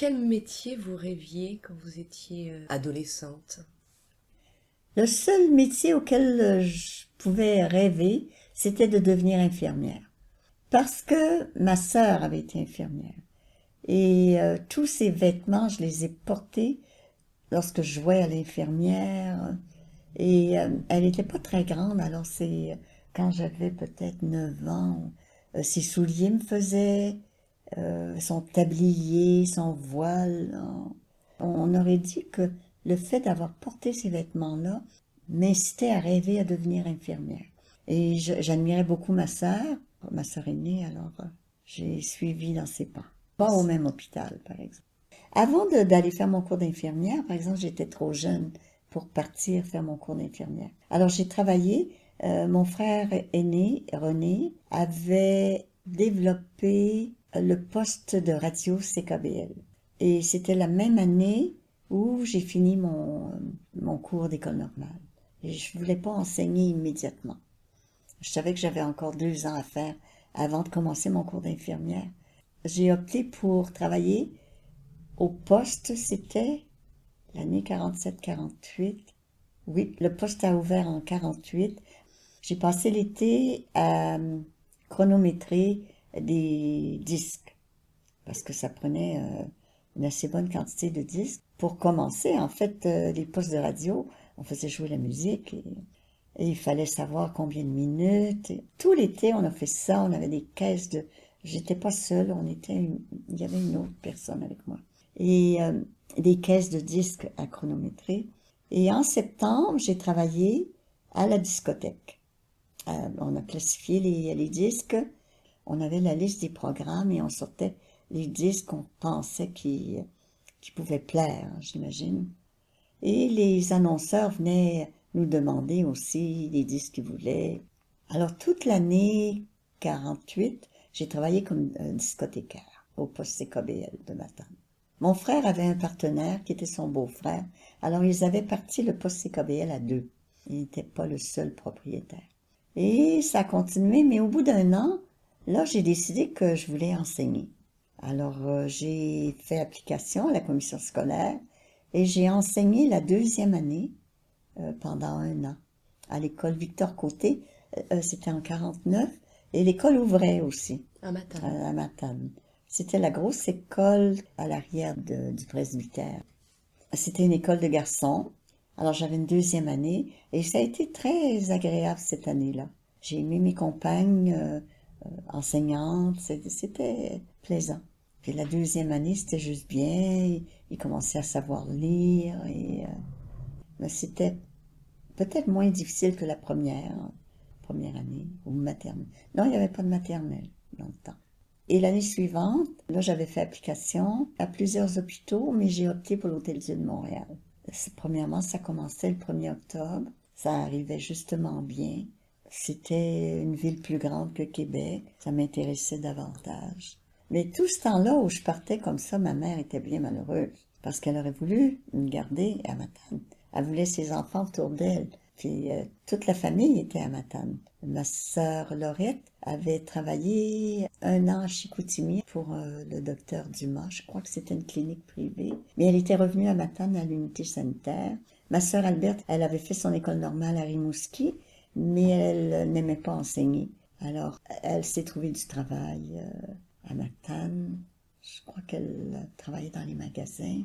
quel métier vous rêviez quand vous étiez adolescente? Le seul métier auquel je pouvais rêver, c'était de devenir infirmière. Parce que ma sœur avait été infirmière. Et tous ses vêtements, je les ai portés lorsque je jouais à l'infirmière. Et elle n'était pas très grande, alors c'est quand j'avais peut-être 9 ans, ses souliers me faisaient, son tablier, son voile. On aurait dit que le fait d'avoir porté ces vêtements-là m'incitait à rêver à devenir infirmière. Et j'admirais beaucoup ma sœur aînée, alors j'ai suivi dans ses pas. Pas au même hôpital, par exemple. Avant d'aller faire mon cours d'infirmière, par exemple, j'étais trop jeune pour partir faire mon cours d'infirmière. Alors j'ai travaillé, mon frère aîné, René, avait développé le poste de radio CKBL. Et c'était la même année où j'ai fini mon cours d'école normale. Et je ne voulais pas enseigner immédiatement. Je savais que j'avais encore 2 ans à faire avant de commencer mon cours d'infirmière. J'ai opté pour travailler au poste, c'était l'année 47-48. Oui, le poste a ouvert en 48. J'ai passé l'été à chronométrer des disques, parce que ça prenait une assez bonne quantité de disques. Pour commencer, en fait, les postes de radio, on faisait jouer la musique et il fallait savoir combien de minutes. Et tout l'été, on a fait ça, on avait des caisses de... J'étais pas seule, il y avait une autre personne avec moi. Et des caisses de disques à chronométrer. Et en septembre, j'ai travaillé à la discothèque. On a classifié les disques, on avait la liste des programmes et on sortait les disques qu'on pensait qui pouvaient plaire, j'imagine. Et les annonceurs venaient nous demander aussi les disques qu'ils voulaient. Alors toute l'année 48, j'ai travaillé comme discothécaire au poste CKBL de Matane. Mon frère avait un partenaire qui était son beau-frère, alors ils avaient parti le poste CKBL à 2. Il n'était pas le seul propriétaire. Et ça a continué, mais au bout d'1 an, là, j'ai décidé que je voulais enseigner. Alors, j'ai fait application à la commission scolaire et j'ai enseigné la 2e année pendant 1 an à l'école Victor Côté. C'était en 49 et l'école ouvrait aussi À Matane. à Matane. C'était la grosse école à l'arrière du presbytère. C'était une école de garçons. Alors j'avais une 2e année et ça a été très agréable cette année-là. J'ai aimé mes compagnes enseignantes, c'était plaisant. Puis la 2e année, c'était juste bien. Ils commençaient à savoir lire et mais c'était peut-être moins difficile que la première année ou maternelle. Non, il n'y avait pas de maternelle dans le temps. Et l'année suivante, là, j'avais fait application à plusieurs hôpitaux, mais j'ai opté pour l'Hôtel-Dieu de Montréal. Premièrement, ça commençait le 1er octobre. Ça arrivait justement bien. C'était une ville plus grande que Québec. Ça m'intéressait davantage. Mais tout ce temps-là où je partais comme ça, ma mère était bien malheureuse parce qu'elle aurait voulu me garder à Matane. Elle voulait ses enfants autour d'elle. Puis toute la famille était à Matane. Ma sœur Laurette avait travaillé 1 an à Chicoutimi pour le docteur Dumas. Je crois que c'était une clinique privée. Mais elle était revenue à Matane à l'unité sanitaire. Ma sœur Alberte, elle avait fait son école normale à Rimouski, mais elle n'aimait pas enseigner. Alors, elle s'est trouvée du travail à Matane. Je crois qu'elle travaillait dans les magasins.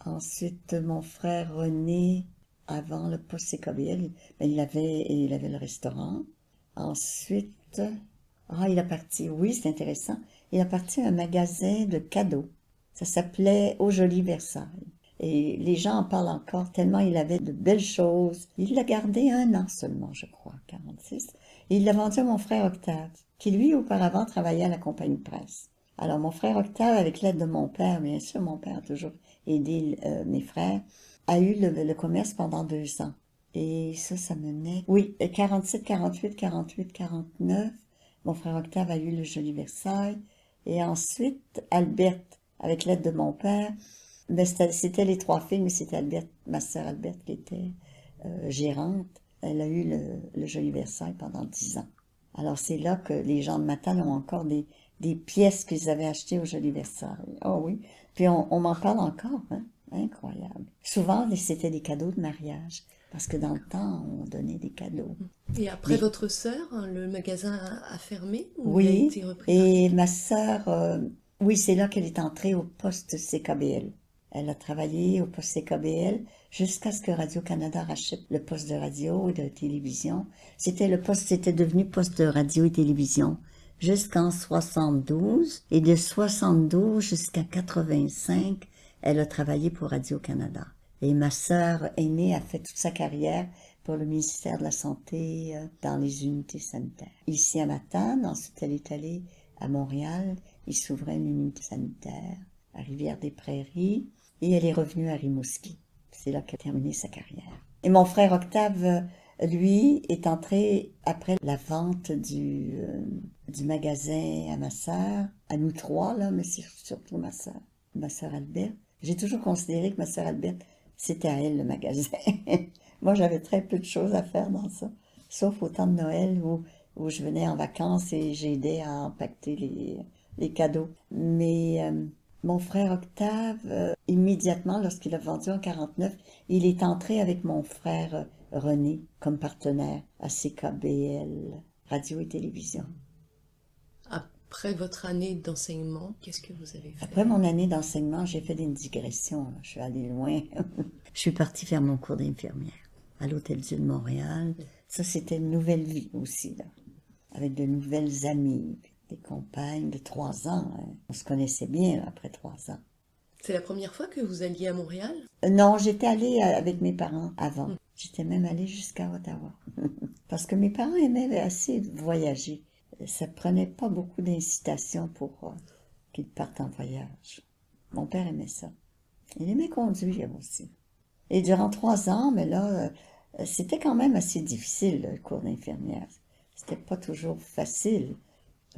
Ensuite, mon frère René, avant le poste CKBL, il avait le restaurant. Ensuite, il a parti, oui, c'est intéressant, il a parti un magasin de cadeaux. Ça s'appelait Au Joli Versailles. Et les gens en parlent encore tellement il avait de belles choses. Il l'a gardé 1 an seulement, je crois, 46. Et il l'a vendu à mon frère Octave, qui lui, auparavant, travaillait à la compagnie de presse. Alors, mon frère Octave, avec l'aide de mon père, bien sûr, mon père a toujours aidé mes frères, a eu le commerce pendant 2 ans. Et ça menait... Oui, 47, 48, 48, 49. Mon frère Octave a eu le Joli Versailles. Et ensuite, Alberte, avec l'aide de mon père, c'était les 3 filles, mais c'était Alberte, ma sœur Alberte qui était gérante. Elle a eu le Joli Versailles pendant 10 ans. Alors c'est là que les gens de Matane ont encore des pièces qu'ils avaient achetées au Joli Versailles. Oh oui. Puis on m'en parle encore, hein? Incroyable. Souvent, c'était des cadeaux de mariage. Parce que dans le temps, on donnait des cadeaux. Et après votre sœur, hein, le magasin a fermé ou il a Oui, été repris par et quelqu'un? ma sœur, oui, c'est là qu'elle est entrée au poste CKBL. Elle a travaillé au poste CKBL jusqu'à ce que Radio-Canada rachète le poste de radio et de télévision. C'était devenu poste de radio et télévision jusqu'en 72. Et de 72 jusqu'à 85, elle a travaillé pour Radio-Canada. Et ma sœur aînée a fait toute sa carrière pour le ministère de la Santé dans les unités sanitaires. Ici à Matane, ensuite elle est allée à Montréal, il s'ouvrait une unité sanitaire à Rivière-des-Prairies et elle est revenue à Rimouski. C'est là qu'elle a terminé sa carrière. Et mon frère Octave, lui, est entré après la vente du magasin à ma sœur, à nous trois, là, mais c'est surtout ma sœur Alberte. J'ai toujours considéré que ma sœur Alberte, c'était à elle le magasin. Moi, j'avais très peu de choses à faire dans ça, sauf au temps de Noël où je venais en vacances et j'aidais à empaqueter les cadeaux. Mais mon frère Octave, immédiatement, lorsqu'il a vendu en 49, il est entré avec mon frère René comme partenaire à CKBL, radio et télévision. Après votre année d'enseignement, qu'est-ce que vous avez fait? Après mon année d'enseignement, j'ai fait une digression, là. Je suis allée loin. Je suis partie faire mon cours d'infirmière à l'Hôtel-Dieu de Montréal. Ça, c'était une nouvelle vie aussi, là, avec de nouvelles amies, des compagnes de 3 ans. Hein. On se connaissait bien là, après 3 ans. C'est la première fois que vous alliez à Montréal? Non, j'étais allée avec mes parents avant. J'étais même allée jusqu'à Ottawa. Parce que mes parents aimaient assez voyager. Ça prenait pas beaucoup d'incitation pour qu'ils partent en voyage. Mon père aimait ça. Il aimait conduire aussi. Et durant 3 ans, mais là, c'était quand même assez difficile, le cours d'infirmière. C'était pas toujours facile.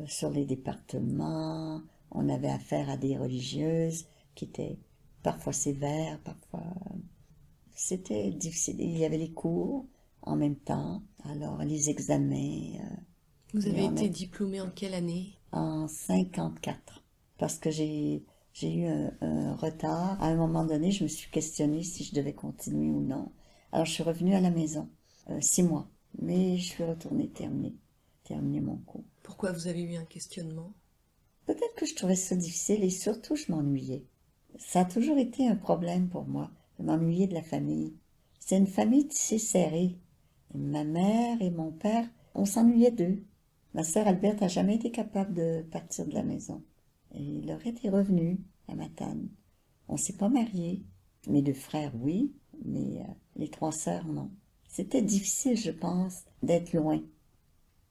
Sur les départements, on avait affaire à des religieuses qui étaient parfois sévères, parfois... C'était difficile. Il y avait les cours en même temps, alors les examens... Vous avez été diplômée en quelle année? En 54. Parce que j'ai eu un retard. À un moment donné, je me suis questionnée si je devais continuer ou non. Alors, je suis revenue à la maison, 6 mois. Mais je suis retournée terminer mon cours. Pourquoi vous avez eu un questionnement? Peut-être que je trouvais ça difficile et surtout, je m'ennuyais. Ça a toujours été un problème pour moi, de m'ennuyer de la famille. C'est une famille tissée serrée. Ma mère et mon père, on s'ennuyait d'eux. Ma sœur Alberte n'a jamais été capable de partir de la maison. Et il aurait été revenu à Matane. On s'est pas mariés. Mes 2 frères, oui, mais les 3 sœurs, non. C'était difficile, je pense, d'être loin.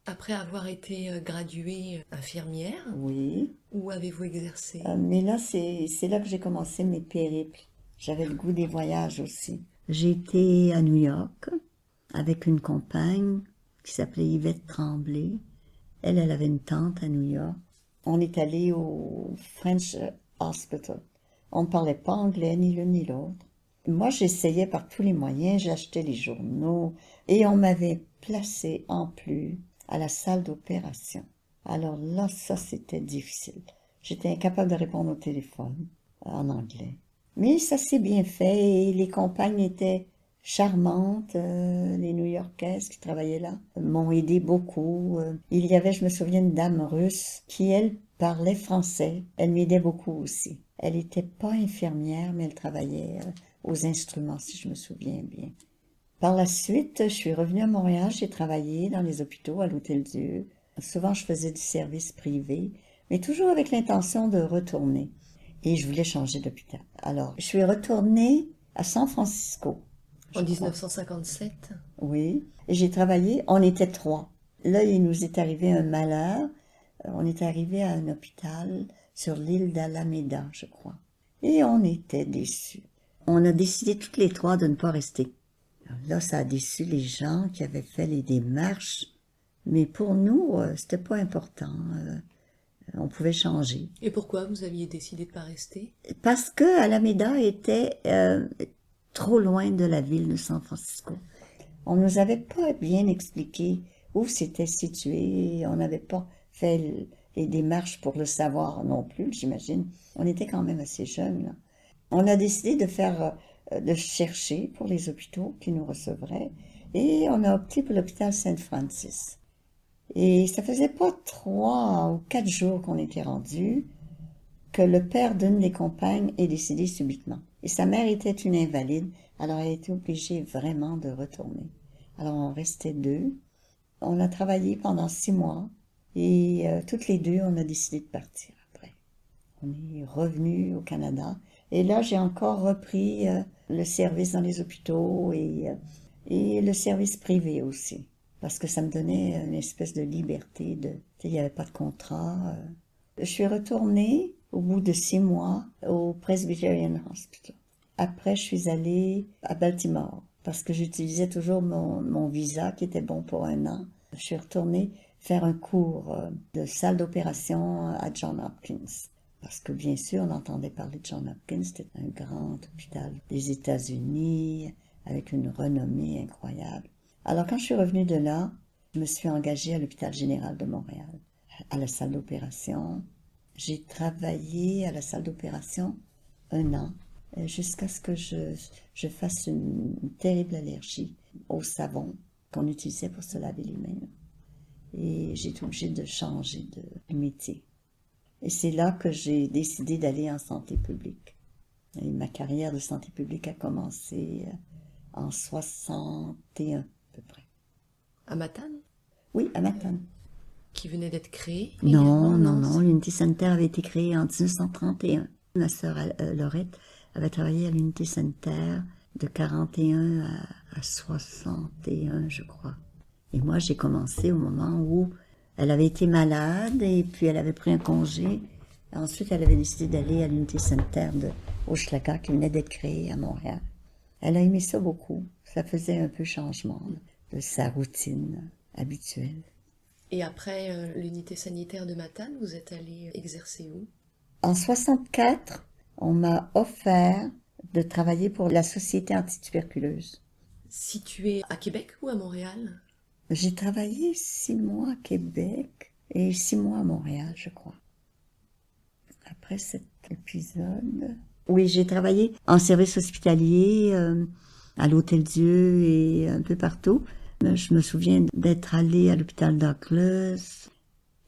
Après avoir été graduée infirmière, Oui, où avez-vous exercé? mais là, c'est là que j'ai commencé mes périples. J'avais le goût des voyages aussi. J'ai été à New York avec une compagne qui s'appelait Yvette Tremblay. Elle avait une tante à New York. On est allé au French Hospital. On ne parlait pas anglais, ni l'une ni l'autre. Moi, j'essayais par tous les moyens, j'achetais les journaux et on m'avait placé en plus à la salle d'opération. Alors là, ça, c'était difficile. J'étais incapable de répondre au téléphone en anglais. Mais ça s'est bien fait et les compagnes étaient charmantes, les New-Yorkaises qui travaillaient là, m'ont aidé beaucoup. Il y avait, je me souviens, une dame russe qui, elle, parlait français. Elle m'aidait beaucoup aussi. Elle n'était pas infirmière, mais elle travaillait aux instruments, si je me souviens bien. Par la suite, je suis revenue à Montréal, j'ai travaillé dans les hôpitaux, à l'Hôtel-Dieu. Souvent, je faisais du service privé, mais toujours avec l'intention de retourner. Et je voulais changer d'hôpital. Alors, je suis retournée à San Francisco. En 1957? Oui, et j'ai travaillé, on était 3. Là, il nous est arrivé un malheur. On est arrivé à un hôpital sur l'île d'Alameda, je crois. Et on était déçus. On a décidé toutes les 3 de ne pas rester. Alors là, ça a déçu les gens qui avaient fait les démarches. Mais pour nous, c'était pas important. On pouvait changer. Et pourquoi vous aviez décidé de ne pas rester? Parce que Alameda était trop loin de la ville de San Francisco. On nous avait pas bien expliqué où c'était situé. On n'avait pas fait les démarches pour le savoir non plus, j'imagine. On était quand même assez jeunes, là. On a décidé de chercher pour les hôpitaux qui nous recevraient et on a opté pour l'hôpital Saint-Francis. Et ça faisait pas 3 ou 4 jours qu'on était rendus que le père d'une des compagnes est décédé subitement. Et sa mère était une invalide, alors elle a été obligée vraiment de retourner. Alors on restait 2. On a travaillé pendant 6 mois et toutes les 2, on a décidé de partir après. On est revenu au Canada et là, j'ai encore repris le service dans les hôpitaux et le service privé aussi. Parce que ça me donnait une espèce de liberté. Il n'y avait pas de contrat. Je suis retournée au bout de 6 mois au Presbyterian Hospital. Après, je suis allée à Baltimore parce que j'utilisais toujours mon visa qui était bon pour 1 an. Je suis retournée faire un cours de salle d'opération à Johns Hopkins. Parce que bien sûr, on entendait parler de Johns Hopkins, c'était un grand hôpital des États-Unis avec une renommée incroyable. Alors quand je suis revenue de là, je me suis engagée à l'hôpital général de Montréal, à la salle d'opération. J'ai travaillé à la salle d'opération 1 an, jusqu'à ce que je fasse une terrible allergie au savon qu'on utilisait pour se laver les mains. Et j'ai été obligée de changer de métier. Et c'est là que j'ai décidé d'aller en santé publique. Et ma carrière de santé publique a commencé en 61 à peu près. À Matane, Oui, à Matane. qui venait d'être créé Non, également, non, l'unité sanitaire avait été créée en 1931. Ma sœur Laurette avait travaillé à l'unité sanitaire de 41 à 61, je crois. Et moi, j'ai commencé au moment où elle avait été malade et puis elle avait pris un congé. Ensuite, elle avait décidé d'aller à l'unité sanitaire de Hochelaga qui venait d'être créée à Montréal. Elle a aimé ça beaucoup. Ça faisait un peu changement de sa routine habituelle. Et après l'unité sanitaire de Matane, vous êtes allé exercer où? En 64, on m'a offert de travailler pour la Société antituberculeuse. Situé à Québec ou à Montréal? J'ai travaillé 6 mois à Québec et 6 mois à Montréal, je crois. Après cet épisode... Oui, j'ai travaillé en service hospitalier, à l'Hôtel-Dieu et un peu partout. Je me souviens d'être allée à l'hôpital Douglas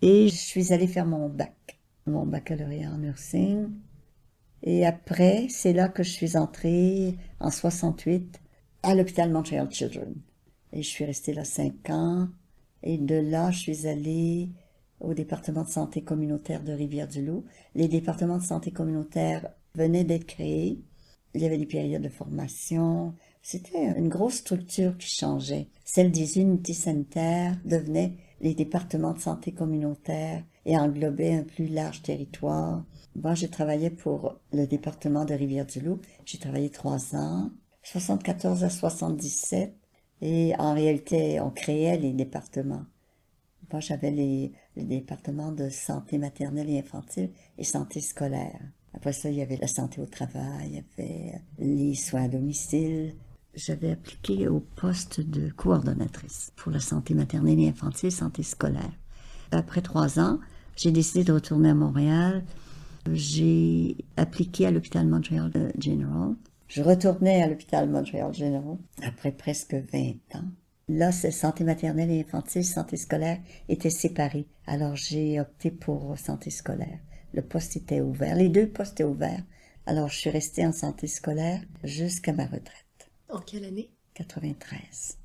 et je suis allée faire mon baccalauréat en nursing. Et après, c'est là que je suis entrée en 68 à l'hôpital Montreal Children. Et je suis restée là 5 ans. Et de là, je suis allée au département de santé communautaire de Rivière-du-Loup. Les départements de santé communautaire venaient d'être créés. Il y avait des périodes de formation. C'était une grosse structure qui changeait. Celle des unités sanitaires devenait les départements de santé communautaire et englobait un plus large territoire. Moi, j'ai travaillé pour le département de Rivière-du-Loup. J'ai travaillé 3 ans, 74 à 77. Et en réalité, on créait les départements. Moi, j'avais les départements de santé maternelle et infantile et santé scolaire. Après ça, il y avait la santé au travail, il y avait les soins à domicile. J'avais appliqué au poste de coordonnatrice pour la santé maternelle et infantile, santé scolaire. Après 3 ans, j'ai décidé de retourner à Montréal. J'ai appliqué à l'hôpital Montreal General. Je retournais à l'hôpital Montreal General après presque 20 ans. Là, c'est santé maternelle et infantile, santé scolaire étaient séparés. Alors, j'ai opté pour santé scolaire. Le poste était ouvert. Les 2 postes étaient ouverts. Alors, je suis restée en santé scolaire jusqu'à ma retraite. En quelle année? 93.